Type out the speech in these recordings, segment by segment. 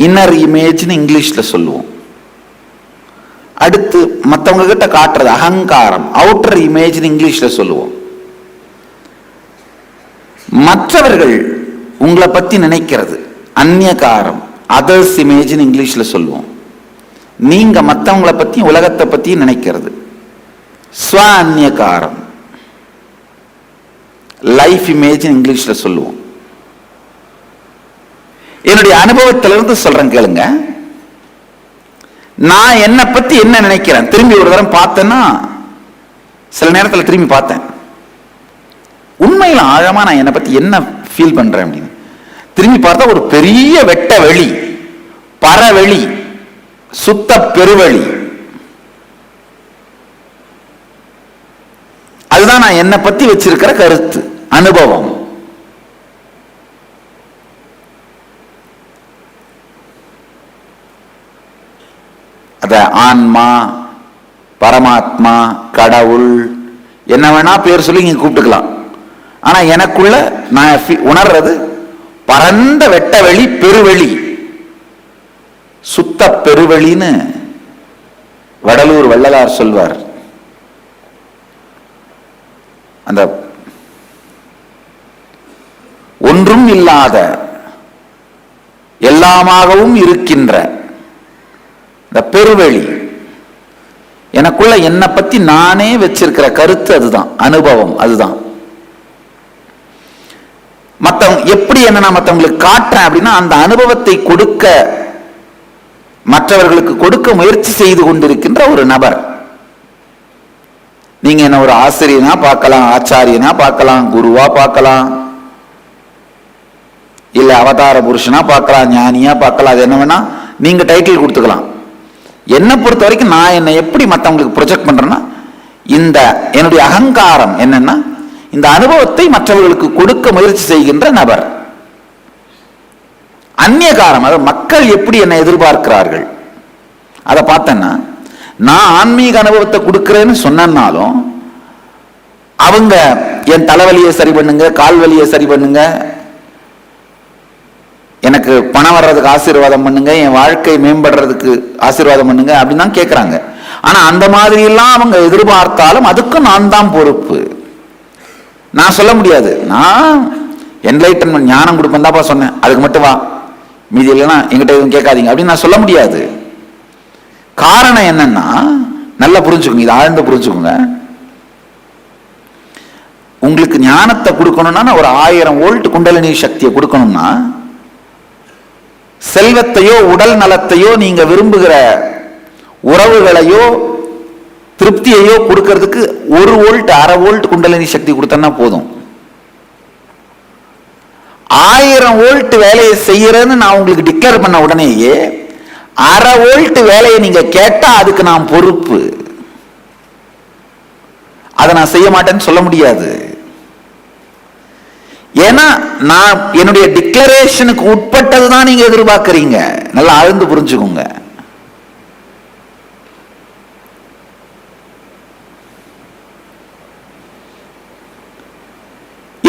Inner இமேஜ்னு இங்கிலீஷ்ல சொல்லுவோம். அடுத்து மற்றவங்க கிட்ட காட்டுறது அகங்காரம், அவுட்டர் இமேஜ்னு இங்கிலீஷ்ல சொல்லுவோம். மற்றவர்கள் உங்களை பத்தி நினைக்கிறது அந்நியகாரம், அதர்ஸ் இமேஜ்னு இங்கிலீஷ்ல சொல்லுவோம். நீங்க மற்றவங்களை பத்தி உலகத்தை பத்தி நினைக்கிறது ஸ்வ அந்நியகாரம், லைஃப் இமேஜ் இங்கிலீஷ்ல சொல்லுவோம். என்னுடைய அனுபவத்திலிருந்து சொல்றேன் கேளுங்க. நான் என்னை பத்தி என்ன நினைக்கிறேன், திரும்பி ஒரு தரம் பார்த்தேன்னா, சில நேரத்தில் திரும்பி பார்த்தேன், உண்மையில ஆழமா நான் என்னை பத்தி என்ன ஃபீல் பண்றேன் அப்படின்னு திரும்பி பார்த்தா ஒரு பெரிய வெட்ட வெளி, பரவெளி, சுத்த பெருவெளி. அதுதான் நான் என்னை பத்தி வச்சிருக்கிற கருத்து, அனுபவம். அத ஆன்மா, பரமாத்மா, கடவுள், என்ன வேணா பேர் சொல்லி நீங்க கூப்பிட்டுக்கலாம். ஆனா எனக்குள்ள நான் உணர்றது பரந்த வெட்டவெளி, பெருவெளி, சுத்த பெருவெளின்னு வடலூர் வள்ளலார் சொல்வார். அந்த ஒன்றும் இல்லாத எல்லாமாகவும் இருக்கின்ற இந்த பெருவெளி, எனக்குள்ள என்னை பத்தி நானே வச்சிருக்கிற கருத்து அதுதான், அனுபவம் அதுதான். மற்றவங்க எப்படி என்ன நான் மற்றவங்களுக்கு காட்டுறேன் அப்படின்னா, அந்த அனுபவத்தை கொடுக்க, மற்றவர்களுக்கு கொடுக்க முயற்சி செய்து கொண்டிருக்கின்ற ஒரு நபர். நீங்க என்ன ஒரு ஆசிரியனா பார்க்கலாம், ஆச்சாரியனா பார்க்கலாம், குருவா பார்க்கலாம், இல்ல அவதார புருஷனா பார்க்கலாம், ஞானியா பார்க்கலாம். அது என்ன வேணா நீங்க டைட்டில் கொடுத்துக்கலாம். என்னை பொறுத்த வரைக்கும் நான் என்னை எப்படி மற்றவங்களுக்கு ப்ரொஜெக்ட் பண்றேன்னா, இந்த என்னுடைய அகங்காரம் என்னன்னா, இந்த அனுபவத்தை மற்றவர்களுக்கு கொடுக்க முயற்சி செய்கின்ற நபர். அந்நியகாரம், அதாவது மக்கள் எப்படி என்னை எதிர்பார்க்கிறார்கள் அதை பார்த்தேன்னா, நான் ஆன்மீக அனுபவத்தை கொடுக்கிறேன்னு சொன்னாலும் அவங்க என் தலைவலியை சரி பண்ணுங்க, கால் வலியை சரி பண்ணுங்க, எனக்கு பணம் வர்றதுக்கு ஆசீர்வாதம் பண்ணுங்க, என் வாழ்க்கை மேம்படுறதுக்கு ஆசீர்வாதம் பண்ணுங்க அப்படின்னு தான் கேட்கிறாங்க. ஆனா அந்த மாதிரி எல்லாம் அவங்க எதிர்பார்த்தாலும் அதுக்கும் நான் தான் பொறுப்பு. நான் சொல்ல முடியாது, நான் என்லைட்டன்மெண்ட் ஞானம் கொடுப்பேன் தான்ப்பா சொன்னேன், அதுக்கு மட்டும் வா, மீதி இல்லைன்னா எங்கிட்ட எதுவும் கேட்காதீங்க அப்படின்னு நான் சொல்ல முடியாது. காரணம் என்னன்னா, நல்லா புரிஞ்சுக்கோங்க, இது ஆழ்ந்து புரிஞ்சுக்கோங்க. உங்களுக்கு ஞானத்தை கொடுக்கணும்னா, ஒரு 1000 வோல்ட் குண்டலினி சக்தியை கொடுக்கணும்னா, செல்வத்தையோ உடல் நலத்தையோ நீங்க விரும்புகிற உறவுகளையோ திருப்தியையோ கொடுக்கிறதுக்கு 1 வோல்ட் 1/2 வோல்ட் குண்டலினி சக்தி கொடுத்தா போதும். 1000 வோல்ட் வேலையை செய்யறேன்னு நான் உங்களுக்கு டிக்ளேர் பண்ண உடனேயே 1/2 வோல்ட் வேலையை நீங்க கேட்டா அதுக்கு நான் பொறுப்பு. அதை நான் செய்ய மாட்டேன்னு சொல்ல முடியாது. ஏன்னா நான் என்னுடைய டிக்ளரேஷனுக்கு உட்பட்டது தான் நீங்க எதிர்பார்க்கிறீங்க. நல்லா ஆழ்ந்து புரிஞ்சுக்கோங்க.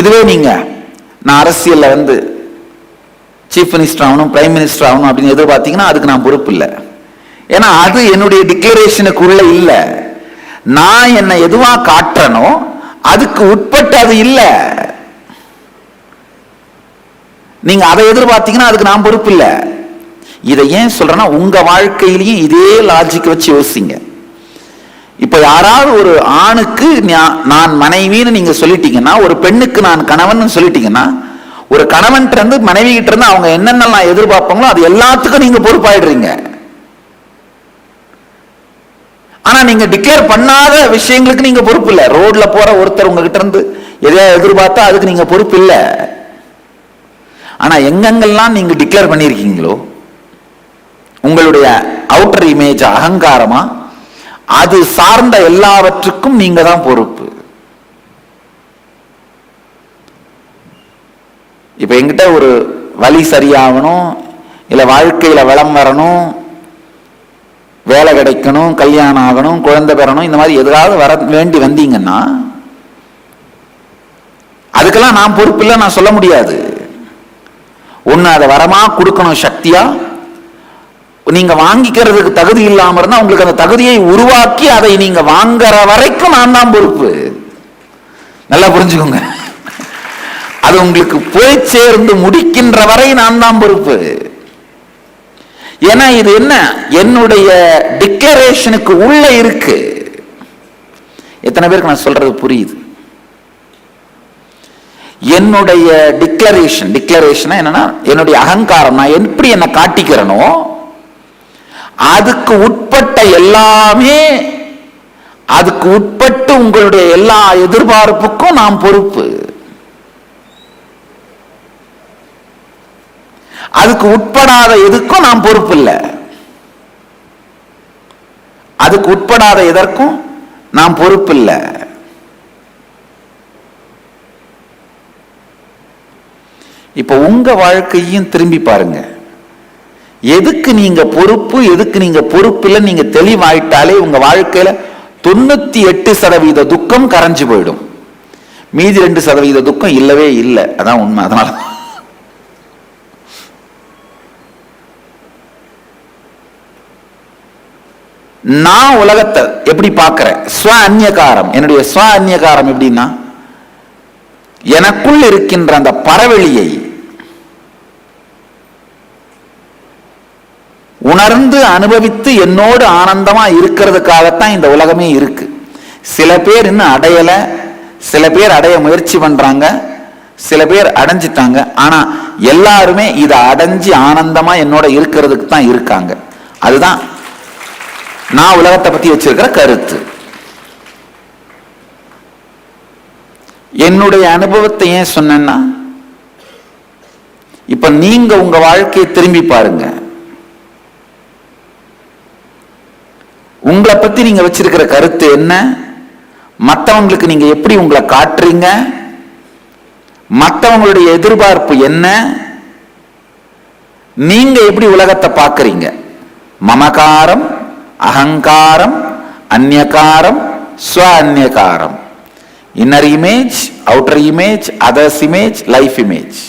இதுவே நீங்க நான் அரசியல்ல சீஃப் மினிஸ்டர் ஆகணும், பிரைம் மினிஸ்டர் ஆகணும் அப்படின்னு எதிர்பார்த்தீங்கன்னா அதுக்கு நான் பொறுப்பு இல்லை. ஏன்னா அது என்னுடைய டிக்ளரேஷனுக்குள்ள இல்லை. நான் என்ன எதுவா காட்டுறனோ அதுக்கு உட்பட்டு அது இல்லை. நீங்க அதை எதிர்பார்த்தீங்கன்னா அதுக்கு நான் பொறுப்பு இல்லை. இதை ஏன் சொல்றேன்னா, உங்க வாழ்க்கையிலையும் இதே லாஜிக் வச்சு யோசிங்க. இப்ப யாராவது ஒரு ஆணுக்கு நான் மனைவின்னு நீங்க சொல்லிட்டீங்கன்னா, ஒரு பெண்ணுக்கு நான் கணவன் சொல்லிட்டீங்கன்னா, ஒரு கணவன் இருந்து மனைவி கிட்ட இருந்து அவங்க என்னென்னலாம் எதிர்பார்ப்பாங்களோ அது எல்லாத்துக்கும் நீங்க பொறுப்பாயிடுறீங்க. ஆனா நீங்க டிக்ளேர் பண்ணாத விஷயங்களுக்கு நீங்க பொறுப்பு இல்லை. ரோட்ல போற ஒருத்தர் உங்ககிட்ட இருந்து எதையா எதிர்பார்த்தா அதுக்கு நீங்க பொறுப்பு இல்லை. ஆனா எங்கெங்கெல்லாம் நீங்க டிக்ளேர் பண்ணிருக்கீங்களோ உங்களுடைய அவுட்டர் இமேஜ் அகங்காரமா, அது சார்ந்த எல்லாவற்றுக்கும் நீங்க தான் பொறுப்பு. இப்ப என்கிட்ட ஒரு வழி சரியாகணும், இல்ல வாழ்க்கையில வளம் வரணும், வேலை கிடைக்கணும், கல்யாணம் ஆகணும், குழந்தை பெறணும், இந்த மாதிரி எதாவது வர வேண்டி வந்தீங்கன்னா அதுக்கெல்லாம் நான் பொறுப்பு இல்லை நான் சொல்ல முடியாது. ஒண்ணு அதை வரமா கொடுக்கணும் சக்தியா, நீங்க வாங்கிக்கிறதுக்கு தகுதி இல்லாம இருந்தா உங்களுக்கு அந்த தகுதியை உருவாக்கி அதை நீங்க வாங்குற வரைக்கும் நான் தான் பொறுப்பு. நல்லா புரிஞ்சுக்கோங்க. அது உங்களுக்கு போய் சேர்ந்து முடிக்கின்ற வரை நான் தான் பொறுப்பு. ஏன்னா இது என்ன, என்னுடைய டிக்ளரேஷனுக்கு உள்ள இருக்கு. எத்தனை பேருக்கு நான் சொல்றது புரியுது? என்னுடைய டிக்ளரேஷன் என்னன்னா, என்னுடைய அகங்காரம், நான் எப்படி என்ன காட்டிக்கிறனோ அதுக்கு உட்பட்ட எல்லாமே, அதுக்கு உட்பட்டு உங்களுடைய எல்லா எதிர்பார்ப்புக்கும் நாம் பொறுப்பு. அதுக்கு உட்படாத எதுக்கும் நாம் பொறுப்பு இல்லை. அதுக்கு உட்படாத எதற்கும் நாம் பொறுப்பு இல்லை. இப்ப உங்க வாழ்க்கையும் திரும்பி பாருங்க. எதுக்கு நீங்க பொறுப்பு, எதுக்கு நீங்க பொறுப்பு இல்லை, நீங்க தெளிவாயிட்டாலே உங்க வாழ்க்கையில 98% துக்கம் கரைஞ்சு போயிடும். மீதி 2% துக்கம் இல்லவே இல்லை. அதான் உண்மை. அதனால நான் உலகத்தை எப்படி பார்க்கிறேன், ஸ்வ அந்நியகாரம். என்னுடைய ஸ்வ அந்நியகாரம் எப்படின்னா, எனக்குள் இருக்கின்ற அந்த பரவெளியை உணர்ந்து அனுபவித்து என்னோடு ஆனந்தமா இருக்கிறதுக்காகத்தான் இந்த உலகமே இருக்கு. சில பேர் இன்னும் அடையல, சில பேர் அடைய முயற்சி பண்றாங்க, சில பேர் அடைஞ்சிட்டாங்க. ஆனா எல்லாருமே இதை அடைஞ்சு ஆனந்தமா என்னோட இருக்கிறதுக்கு தான் இருக்காங்க. அதுதான் நான் உலகத்தை பத்தி வச்சிருக்கிற கருத்து. என்னுடைய அனுபவத்தை ஏன் சொன்னேன்னா, இப்ப நீங்க உங்க வாழ்க்கையை திரும்பி பாருங்க. உங்களை பத்தி நீங்க வச்சிருக்கிற கருத்து என்ன, மற்றவங்களுக்கு நீங்க எப்படி உங்களை காட்டுறீங்க, மற்றவங்களுடைய எதிர்பார்ப்பு என்ன, நீங்க எப்படி உலகத்தை பார்க்கறீங்க. மமகாரம், அகங்காரம், அந்நியகாரம், ஸ்வ அந்நியகாரம். Inner image, outer image, others image, life image.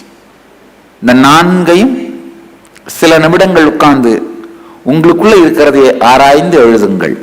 இந்த நான்கையும் சில நிமிடங்கள் உட்கார்ந்து உங்களுக்குள்ள இருக்கிறதை ஆராய்ந்து எழுதுங்கள்.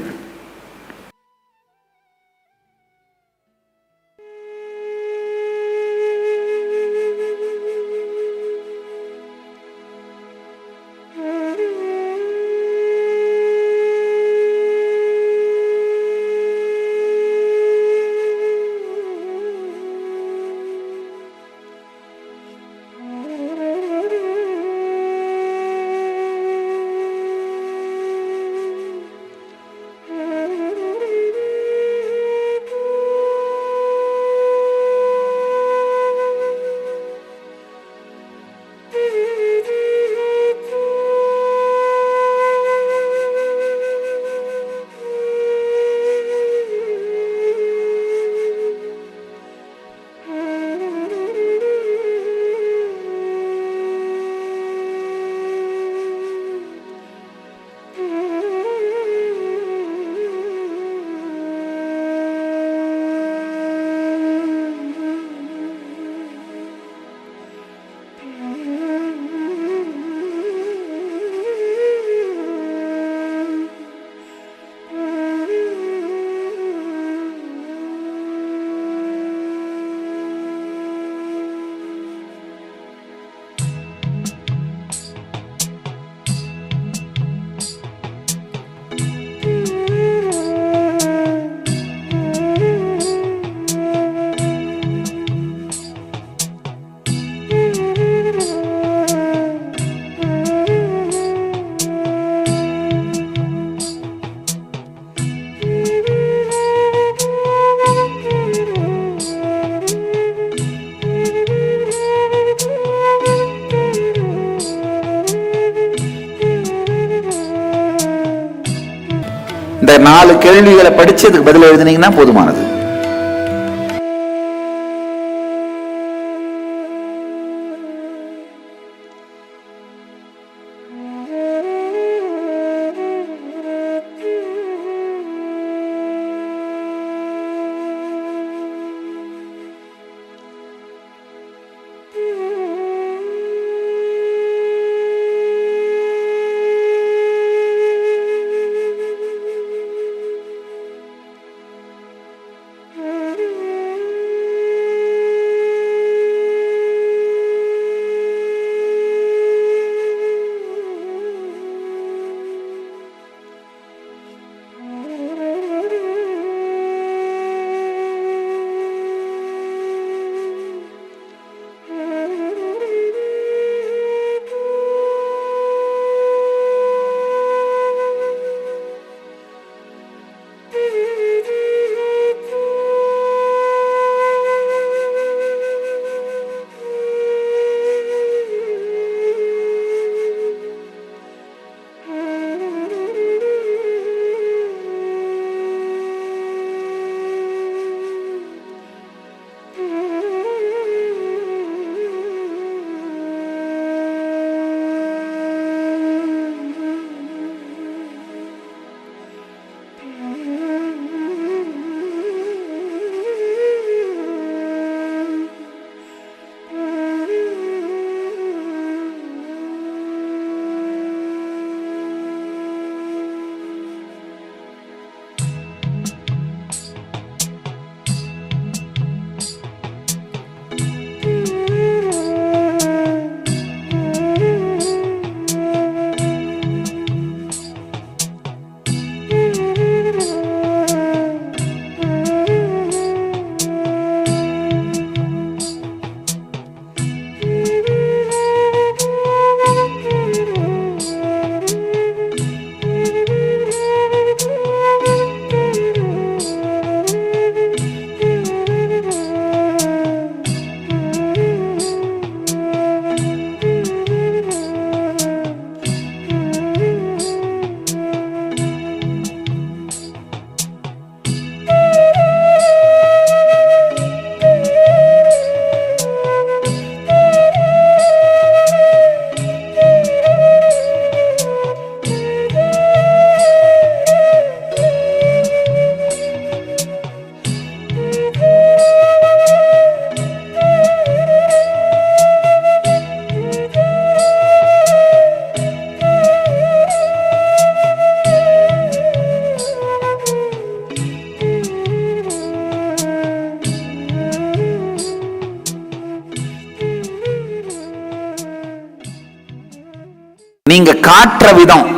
இந்த 4 கேள்விகளை படிச்சு அதுக்கு பதில் எழுதினீங்கன்னா போதுமானது. நீங்க காட்டுற விதம்,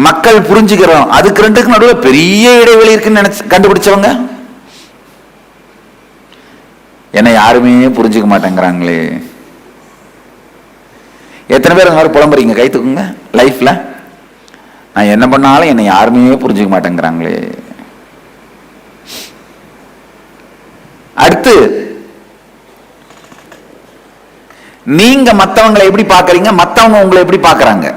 மக்கள் புரிஞ்சுக்கிறோம், அதுக்கு ரெண்டுக்கு நடுவில் பெரிய இடைவெளி இருக்குன்னு நினைச்சு கண்டுபிடிச்சவங்க என்ன யாருமே புரிஞ்சுக்க மாட்டேங்கிறாங்களே. எத்தனை பேர் அந்த மாதிரி புலம்புறீங்க? கை தூக்குங்க. லைஃப்ல நான் என்ன பண்ணாலும் என்னை யாருமே புரிஞ்சுக்க மாட்டேங்கிறாங்களே. அடுத்து நீங்க மத்தவங்களை எப்படி பாக்குறீங்க, மத்தவங்க உங்களை எப்படி பாக்குறாங்க,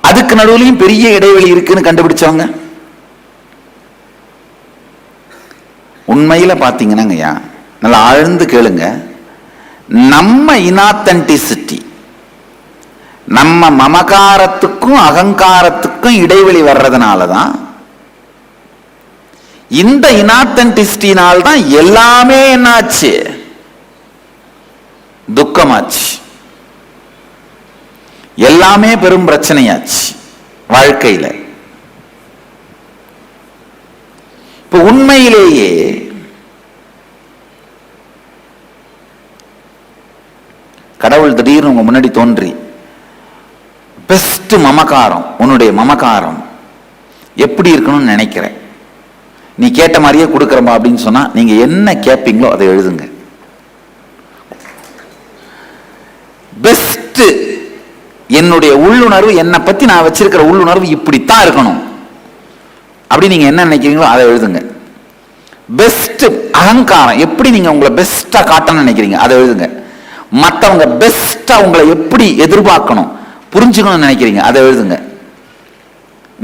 அதுக்கு நடுவுலையும் பெரிய இடைவெளி இருக்குன்னு கண்டுபிடிச்சவங்க. உண்மையில பாத்தீங்கன்னா நல்லா ஆழ்ந்து கேளுங்க, நம்ம இனாத்தென்டிசிட்டி, நம்ம மமகாரத்துக்கும் அகங்காரத்துக்கும் இடைவெளி வர்றதுனாலதான், இந்த இனாத்தென்டிசிட்டினால்தான் எல்லாமே என்னாச்சு, துக்கமாச்சு, எல்லாமே பெரும் பிரச்சனையாச்சு வாழ்க்கையில. இப்ப உண்மையிலேயே கடவுள் திடீர்னு உங்க முன்னாடி தோன்றி பெஸ்ட் மமகாரம், உன்னுடைய மமகாரம் எப்படி இருக்கணும்னு நினைக்கிறேன், நீ கேட்ட மாதிரியே கொடுக்கறமா அப்படின்னு சொன்னா நீங்க என்ன கேட்பீங்களோ அதை எழுதுங்க. பெஸ்ட் என்னுடைய உள்ளுணர்வு, என்னை பத்தி நான் வச்சிருக்கிற உள்ளுணர்வு இப்படித்தான் இருக்கணும் அப்படி நீங்க என்ன நினைக்கிறீங்களோ அதை எழுதுங்க. பெஸ்ட் அகங்காரம், எப்படி நீங்க உங்களை பெஸ்டா காட்டணும்னு நினைக்கிறீங்க அதை எழுதுங்க. மற்றவங்க பெஸ்டா உங்களை எப்படி எதிர்பார்க்கணும் புரிஞ்சுக்கணும்னு நினைக்கிறீங்க அதை எழுதுங்க.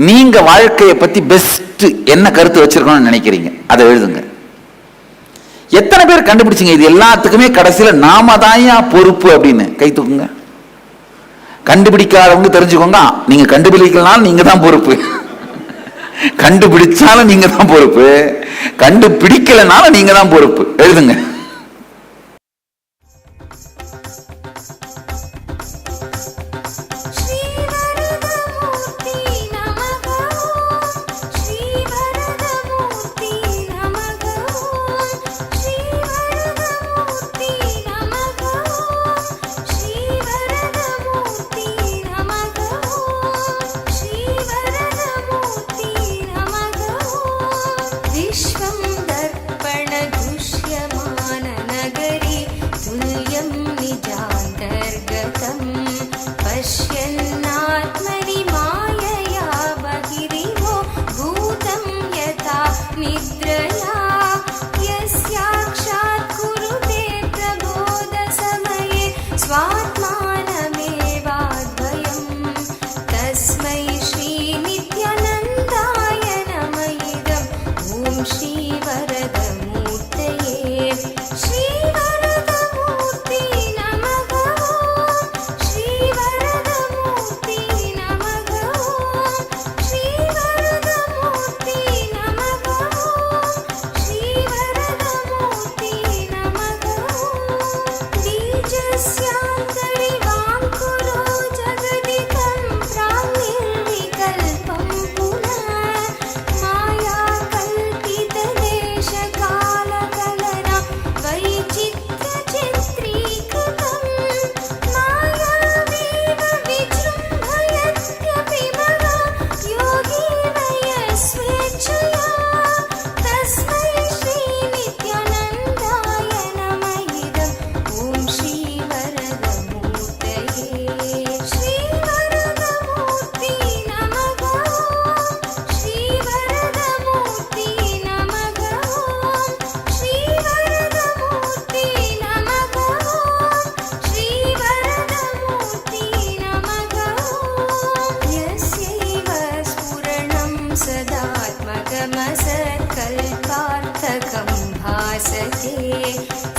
நீங்க வாழ்க்கையை பத்தி பெஸ்ட் என்ன கருத்து வச்சிருக்கணும்னு நினைக்கிறீங்க அதை எழுதுங்க. எத்தனை பேர் கண்டுபிடிச்சிங்க இது எல்லாத்துக்குமே கடைசியில நாம தான் பொறுப்பு அப்படின்னு? கை தூக்குங்க. கண்டுபிடிக்காதவங்க தெரிஞ்சுக்கோங்க, நீங்க கண்டுபிடிக்கலனாலும் நீங்க தான் பொறுப்பு, கண்டுபிடிச்சாலும் நீங்க தான் பொறுப்பு, கண்டுபிடிக்கலனாலும் நீங்க தான் பொறுப்பு. எழுதுங்க.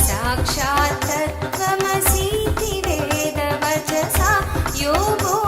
साक्षात् तत्त्वमसीति वेदवचसा योगो